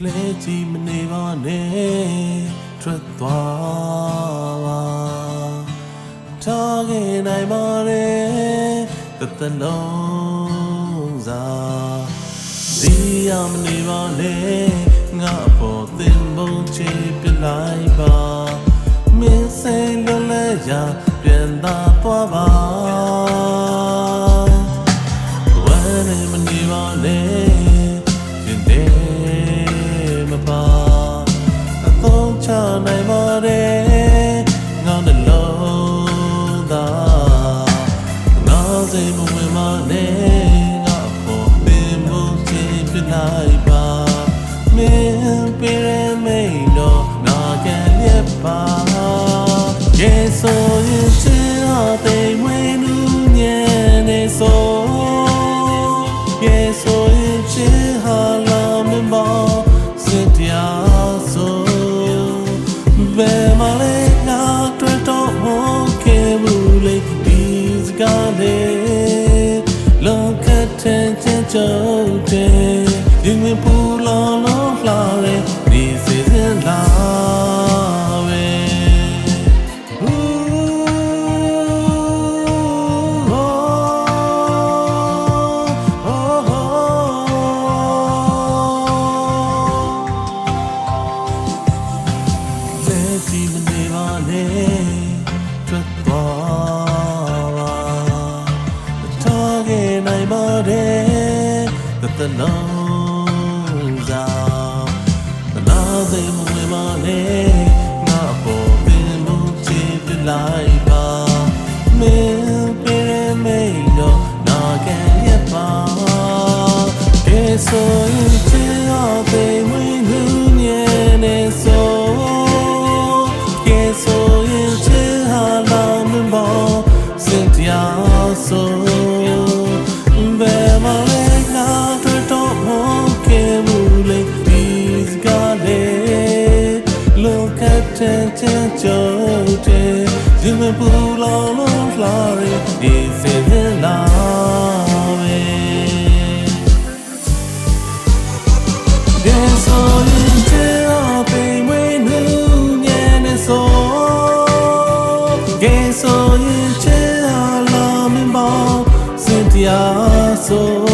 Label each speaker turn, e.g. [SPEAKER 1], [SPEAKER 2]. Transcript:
[SPEAKER 1] လှဲကြည့်မနေပါနဲ့ထွက်သွားပါထားခဲ့နိုင်ပါတယ်တစ်လုံးစားဒီရမနေပါနဲ့ငါအပေါ်သင်ပုံချပြလိုက်ပါမင်းစိတ်လွတ်လပ်ရာပြန်သာသွားပါဝမ်းနဲ့မနေပါနဲ့နိုင်ပါတယ်ငါနှလုံးသားငါစိတ်မဝင်ပါနဲ့ငါပေါ်ပင်မှုချင်းပြလိုက်ပါမင်းပြရမိန်တော့နာcanရက်ပါရေဆိုရင်ချစ်အသိမွေးနူးညံနေဆိုရေဆိုရင်ချစ်ဟာလာမင်းပါစစ်တရားဆိုဘယ်မှာလဲငါတွေ့တော့မခဲ့ဘူးလေဒီစကားလေးလောကထဲချင်ကြတဲ့ဒီမပူလောင်လုံးလာတဲ့ဒီစေစင်လာပဲဒီမနေပါနဲ့ထွက်သွားပါထားခဲ့နိုင်ပါတယ်တစ်လုံးစားမနာစိတ်မဝင်ပါနဲ့ငါပေါ်ပင်မှုချပြလိုက်ပါမင်းပြရမိန်တော့နာcanရက်ပါကဲဆိုရင်ချစ်ရသေးမင်းလူညံနေဆိုso bema na to mo ke mule is gale look at chote jim pulo lo flare is in love then so in tell me when you so get so in yeah, so